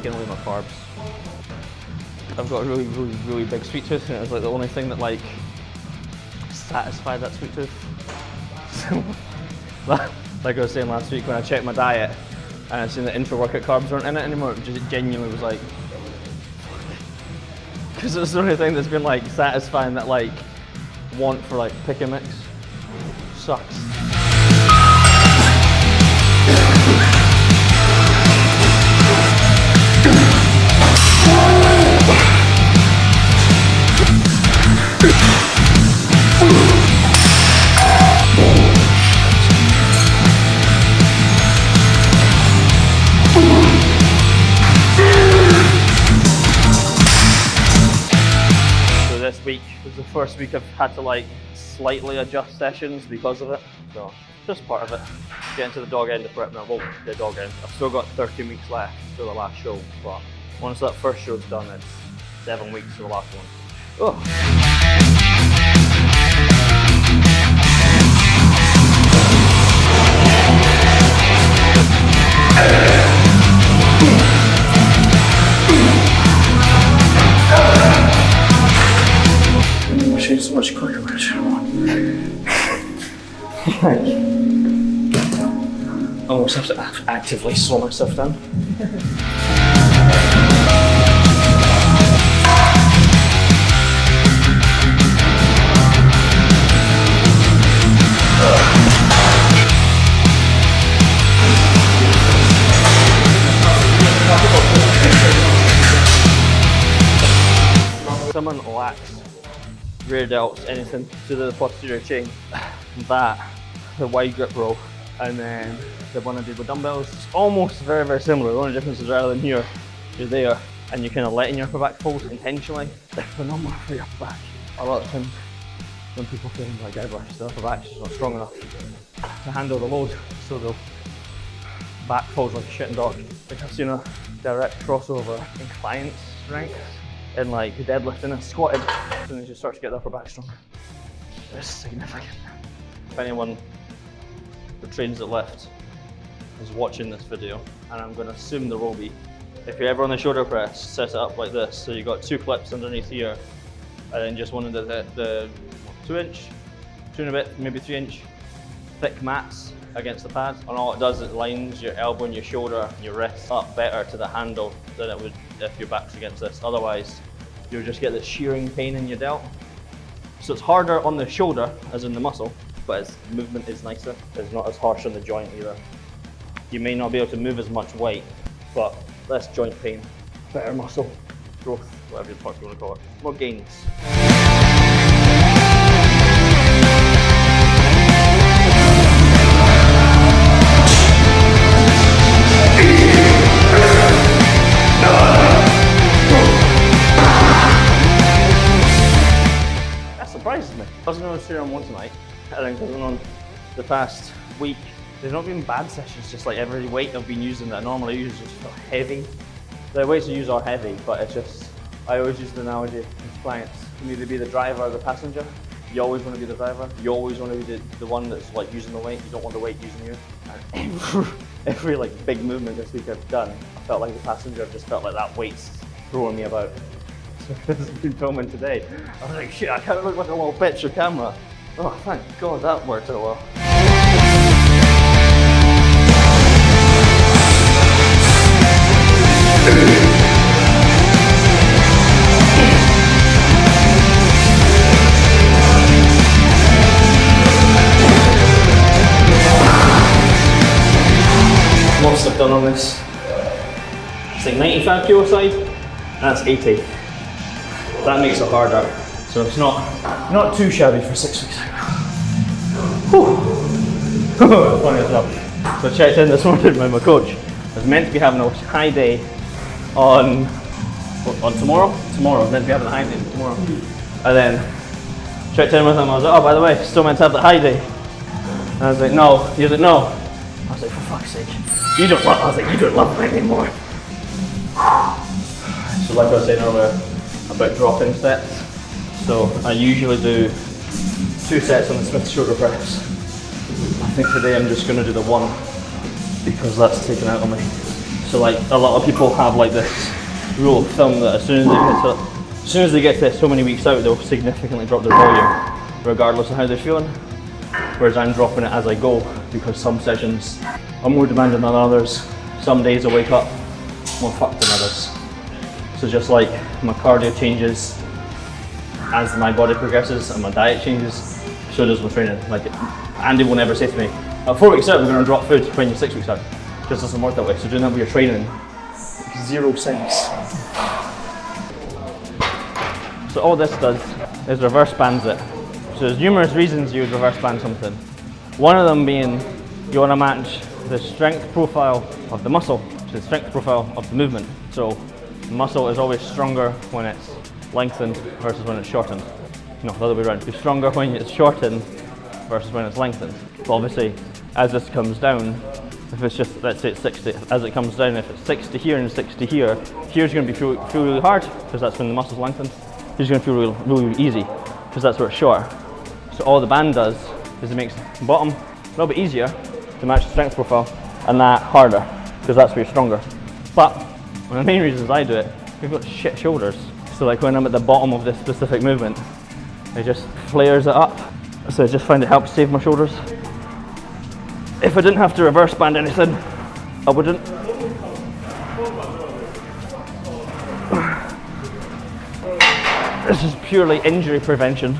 taking away my carbs. I've got a really big sweet tooth, and it's like the only thing that like satisfied that sweet tooth. So, like I was saying last week when I checked my diet and I seen that intra-workout carbs weren't in it anymore, it just genuinely was like, because it's the only thing that's been like satisfying that like want for like pick and mix. Sucks. This week was the first week I've had to like slightly adjust sessions because of it, so just part of it. Getting to the dog end of prep now. Well, the dog end. I've still got 13 weeks left for the last show, but once that first show's done, it's 7 weeks for the last one. Oh. So much quicker, but I should have almost have to actively slow myself down. Someone lacks rear delts, anything to the posterior chain. That, the wide grip row, and then the one I did with dumbbells, it's almost very similar. The only difference is rather than here, you're there and you're kind of letting your upper back fold intentionally. They're phenomenal for your upper back. A lot of times when people feel like guybrush, the upper back's just not strong enough to handle the load, so they'll back folds like a shitting dog. Like I've seen a direct crossover in clients' ranks in like deadlifting and squatting, and then you start to get the upper back strong. It's significant. If anyone who trains at lift is watching this video, and I'm going to assume there will be, if you're ever on the shoulder press, set it up like this. So you got 2 clips underneath here, and then just one of the 2 inch, 2 and a bit, maybe 3 inch thick mats against the pad. And all it does is it lines your elbow and your shoulder and your wrist up better to the handle than it would if your back's against this. Otherwise, you'll just get this shearing pain in your delt. So it's harder on the shoulder, as in the muscle, but its movement is nicer. It's not as harsh on the joint either. You may not be able to move as much weight, but less joint pain, better muscle growth, whatever you want to call it. More gains. Surprises me. I wasn't on serum once a night. I think I've been on the past week. There's not been bad sessions, just like every weight I've been using that I normally use just feel heavy. The weights I use are heavy, but it's just, I always use the analogy with clients. You can either be the driver or the passenger. You always want to be the driver. You always want to be the one that's like using the weight. You don't want the weight using you. And every like big movement this week I've done, I felt like the passenger. I've just felt like that weight's throwing me about. So this has been filming today. I was like, shit, I can't look like a little bitch on camera. Oh, thank God that worked out well. Most I've done on this, it's like 95 kilo side, that's 80. That makes it harder, so it's not too shabby for 6 weeks. Funny as well. So I checked in this morning with my coach. I was meant to be having a high day on tomorrow. Tomorrow, I was meant to be having a high day tomorrow. And then checked in with him. I was like, oh, by the way, still meant to have the high day. And I was like, no. He was like, no. I was like, for fuck's sake, you don't love. I was like, you don't love me anymore. So like I was saying earlier about drop-in sets. So I usually do 2 sets on the Smith shoulder press. I think today I'm just going to do the 1 because that's taken out on me. So like a lot of people have like this rule of thumb that as soon as they get to so many weeks out, they'll significantly drop their volume, regardless of how they're feeling. Whereas I'm dropping it as I go, because some sessions are more demanding than others. Some days I wake up more fucked than others. So just like my cardio changes as my body progresses and my diet changes, so does my training. Like Andy will never say to me, at 4 weeks out we're going to drop food when you're 6 weeks out. Just doesn't work that way. So doing that with your training makes zero sense. So all this does is reverse bands it. So there's numerous reasons you would reverse band something. One of them being you want to match the strength profile of the muscle to the strength profile of the movement. So the muscle is always stronger when it's lengthened versus when it's shortened. No, the other way around. It's stronger when it's shortened versus when it's lengthened. But obviously, as this comes down, if it's just, let's say it's 60, as it comes down, if it's 60 here and 60 here, here's going to feel really hard because that's when the muscle's lengthened. Here's going to feel really easy because that's where it's short. So all the band does is it makes the bottom a little bit easier to match the strength profile and that harder because that's where you're stronger. But one of the main reasons I do it, we've got shit shoulders. So like when I'm at the bottom of this specific movement, it just flares it up. So I just find it helps save my shoulders. If I didn't have to reverse band anything, I wouldn't. This is purely injury prevention.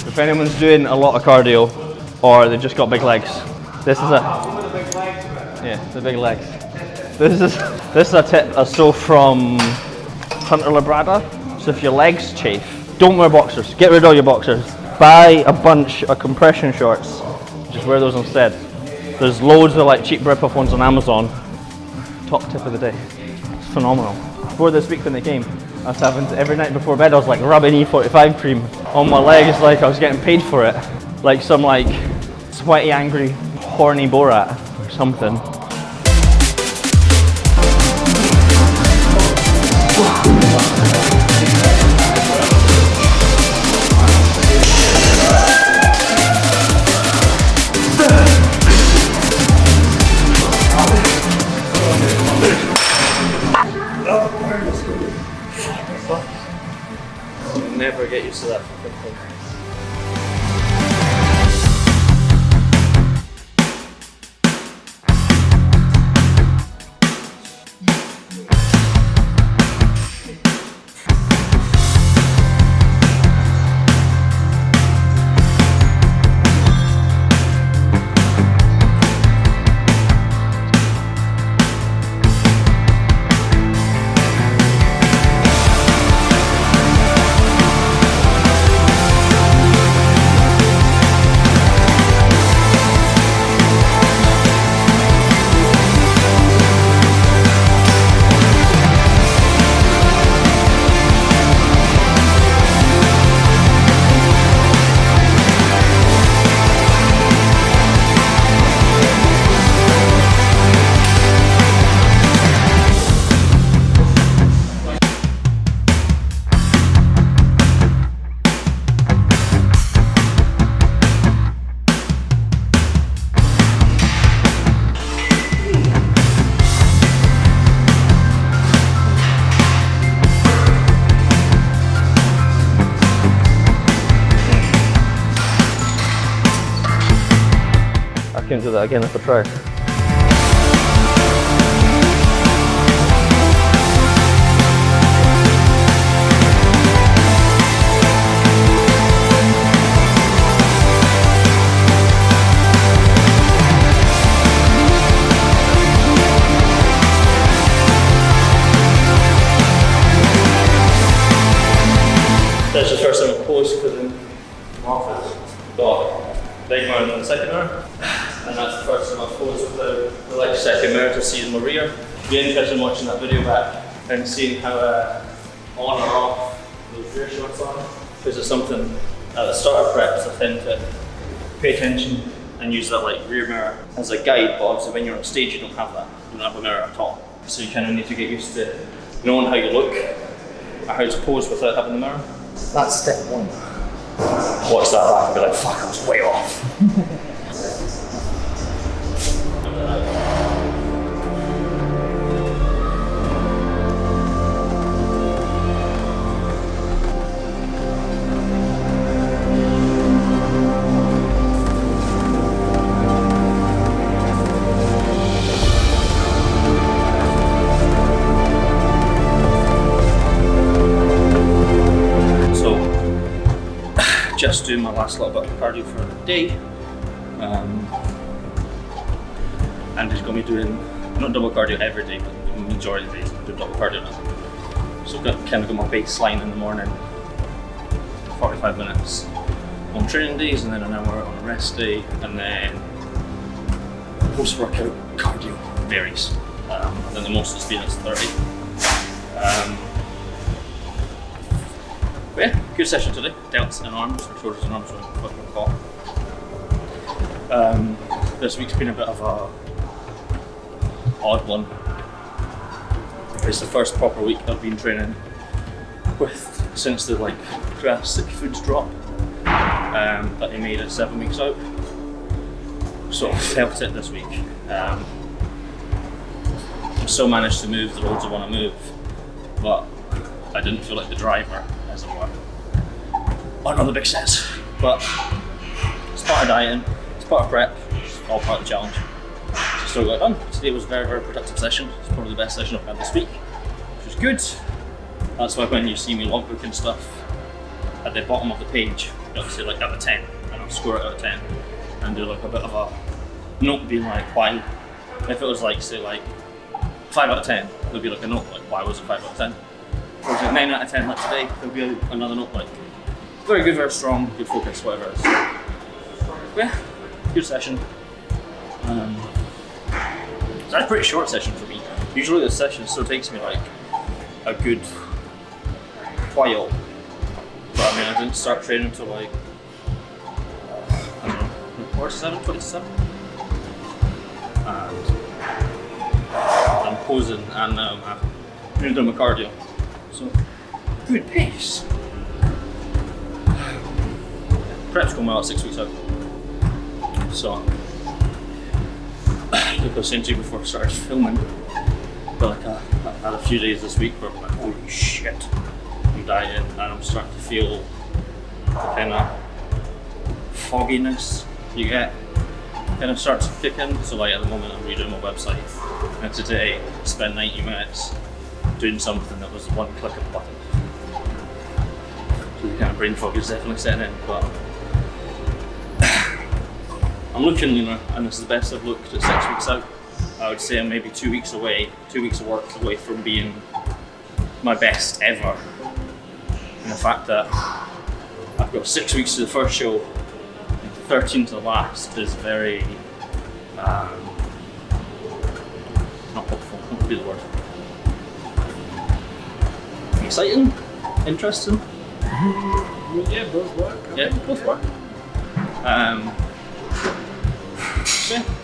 If anyone's doing a lot of cardio or they've just got big legs, this is the big legs. This is a tip I stole from Hunter Labrada. So if your legs chafe, don't wear boxers. Get rid of all your boxers. Buy a bunch of compression shorts. Just wear those instead. There's loads of like cheap rip-off ones on Amazon. Top tip of the day. It's phenomenal. Before this week when they came, I was having to, every night before bed I was like rubbing E45 cream on my legs like I was getting paid for it. Like some like sweaty, angry, horny Borat or something. Never get used to that fucking thing. can't do that again if I try. That's the first time I've posed because in my office got big man in the second mirror, and that's the first time I've posed with the like second mirror to see in my rear. Be interested in watching that video back and seeing how on or off those rear shots are. Because it's something at the start of preps I tend to pay attention and use that like rear mirror as a guide, but obviously when you're on stage you don't have that. You don't have a mirror at all. So you kind of need to get used to knowing how you look or how to pose without having the mirror. That's step one. Watch that back and be like, fuck, I was way off. Just doing my last little bit of cardio for the day, and he's going to be doing not double cardio every day, but the majority of the days I do double cardio now. So I've got kind of got my baseline in the morning, 45 minutes on training days, and then an hour on a rest day, and then post-workout cardio varies. And then the most it's been is 30. But yeah, good session today. Delts and arms, or shoulders and arms, what you want to call. This week's been a bit of a odd one. It's the first proper week I've been training with since the like drastic foods drop that they made it 7 weeks out. So I felt it this week. I still managed to move the loads I want to move, but I didn't feel like the driver, as it were, on all the big sets. But it's part of dieting, it's part of prep, it's all part of the challenge. So still got done. Today was a very, very productive session. It's probably the best session I've had this week, which was good. That's why when you see me logbook and stuff, at the bottom of the page, it'll say like out of 10, and I'll score it out of 10, and do like a bit of a note being like, why? If it was like, say like 5 out of 10, there'll be like a note like, why was it 5 out of 10? Or is it 9 out of 10 like today, there'll be another note like, very good, very strong, good focus, whatever it is. Yeah, good session. It's a pretty short session for me. Usually this session still takes me like a good while. But I mean, I didn't start training until like, I don't know, 20 to 7. And I'm posing and I'm doing my cardio. So, good pace. Prep's going well at 6 weeks out. So, like I was saying to you before I started filming, but like I've had a few days this week where I'm like, holy shit, I'm dieting and I'm starting to feel the kind of fogginess you get kind of starts to kick in. So like at the moment I'm redoing my website, and today I spent 90 minutes doing something that was one click of a button. So the kind of brain fog is definitely setting in, but I'm looking leaner, and this is the best I've looked at 6 weeks out. I would say I'm maybe 2 weeks away, 2 weeks of work away from being my best ever. And the fact that I've got 6 weeks to the first show and 13 to the last is very, not hopeful, what would be the word? Exciting? Interesting? Yeah, both work. Yeah, both work.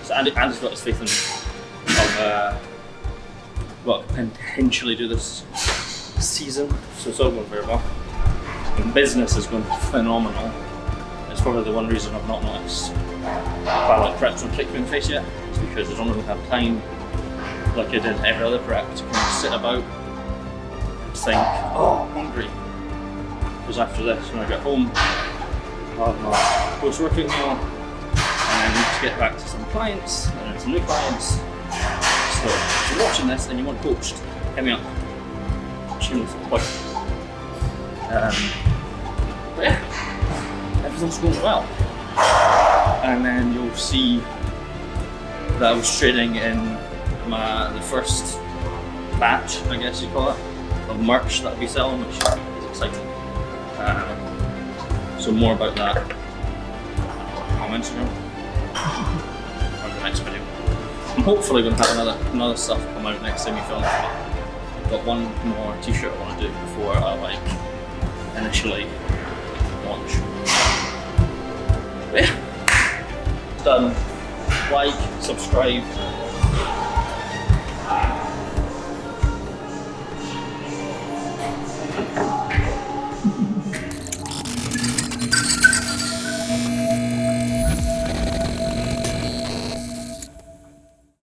So Andy's got his faith in me of what I can potentially do this season, so it's all going very well. And business is going phenomenal. It's probably the one reason I've not noticed quite like preps don't kick me in the face yet. It's because I don't really have time, like I did every other prep, to kind of sit about and think, oh, I'm hungry. Because after this, when I get home, I'll have my post-workout meal, then we just get back to some clients, and then some new clients. So if you're watching this and you want coached, hit me up. Shameless plug. But yeah, everything's going well. And then you'll see that I was trading in the first batch, I guess you call it, of merch that I'll be selling, which is exciting. So more about that on Instagram or the next video. I'm hopefully going to have another stuff come out next time you film. I've got one more t-shirt I want to do before I initially launch. But yeah, done. Like, subscribe,